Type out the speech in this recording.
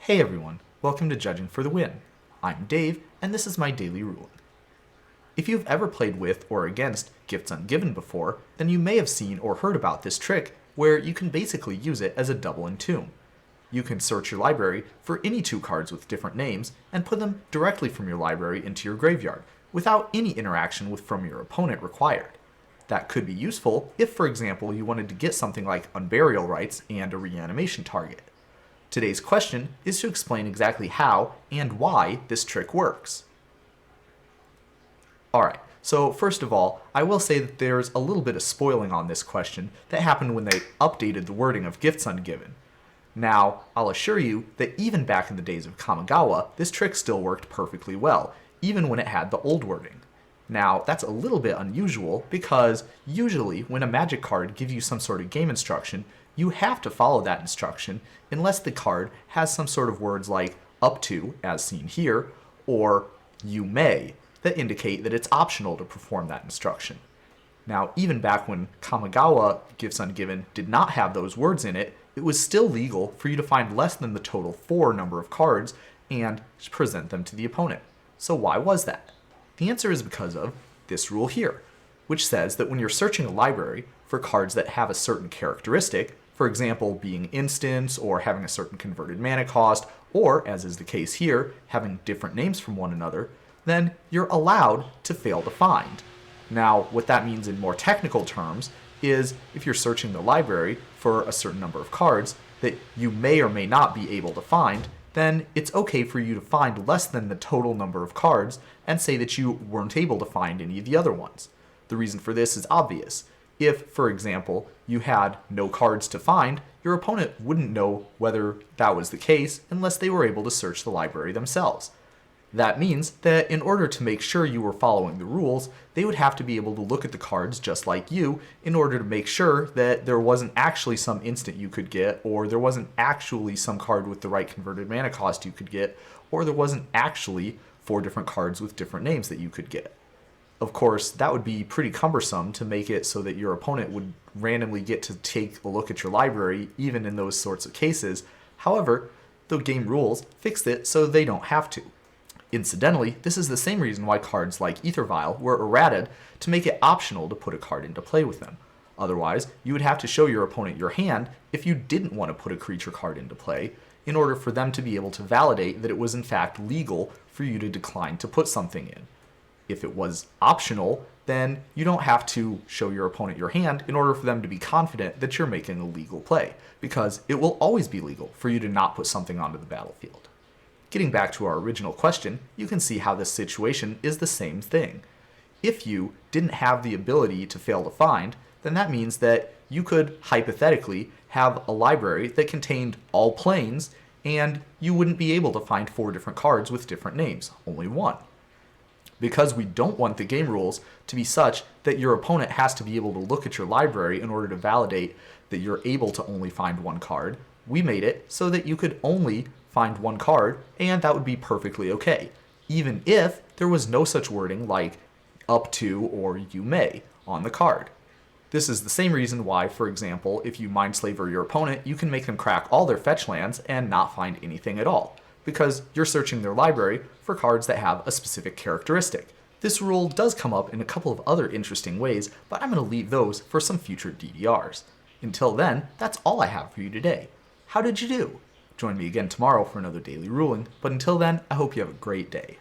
Hey everyone, welcome to Judging for the Win. I'm Dave, and this is my daily ruling. If you've ever played with or against Gifts Ungiven before, then you may have seen or heard about this trick where you can basically use it as a double entomb. You can search your library for any two cards with different names and put them directly from your library into your graveyard, without any interaction from your opponent required. That could be useful if, for example, you wanted to get something like Unburial Rights and a reanimation target. Today's question is to explain exactly how and why this trick works. Alright, so first of all, I will say that there's a little bit of spoiling on this question that happened when they updated the wording of Gifts Ungiven. Now, I'll assure you that even back in the days of Kamigawa, this trick still worked perfectly well, even when it had the old wording. Now, that's a little bit unusual because usually when a magic card gives you some sort of game instruction, you have to follow that instruction unless the card has some sort of words like up to, as seen here, or you may, that indicate that it's optional to perform that instruction. Now, even back when Kamigawa Gifts Ungiven did not have those words in it, it was still legal for you to find less than the total 4 number of cards and present them to the opponent. So why was that? The answer is because of this rule here, which says that when you're searching a library for cards that have a certain characteristic, for example, being instants or having a certain converted mana cost, or, as is the case here, having different names from one another, then you're allowed to fail to find. Now, what that means in more technical terms is if you're searching the library for a certain number of cards that you may or may not be able to find, then it's okay for you to find less than the total number of cards and say that you weren't able to find any of the other ones. The reason for this is obvious. If, for example, you had no cards to find, your opponent wouldn't know whether that was the case unless they were able to search the library themselves. That means that in order to make sure you were following the rules, they would have to be able to look at the cards just like you in order to make sure that there wasn't actually some instant you could get, or there wasn't actually some card with the right converted mana cost you could get, or there wasn't actually 4 different cards with different names that you could get. Of course, that would be pretty cumbersome to make it so that your opponent would randomly get to take a look at your library, even in those sorts of cases. However, the game rules fixed it so they don't have to. Incidentally, this is the same reason why cards like Ether Vial were errated to make it optional to put a card into play with them. Otherwise, you would have to show your opponent your hand if you didn't want to put a creature card into play, in order for them to be able to validate that it was in fact legal for you to decline to put something in. If it was optional, then you don't have to show your opponent your hand in order for them to be confident that you're making a legal play, because it will always be legal for you to not put something onto the battlefield. Getting back to our original question, you can see how this situation is the same thing. If you didn't have the ability to fail to find, then that means that you could hypothetically have a library that contained all planes, and you wouldn't be able to find 4 different cards with different names, only 1. Because we don't want the game rules to be such that your opponent has to be able to look at your library in order to validate that you're able to only find 1 card, we made it so that you could only find 1 card, and that would be perfectly okay, even if there was no such wording like up to or you may on the card. This is the same reason why, for example, if you Mindslaver your opponent, you can make them crack all their fetch lands and not find anything at all, because you're searching their library for cards that have a specific characteristic. This rule does come up in a couple of other interesting ways, but I'm going to leave those for some future DDRs. Until then, that's all I have for you today. How did you do? Join me again tomorrow for another daily ruling, but until then, I hope you have a great day.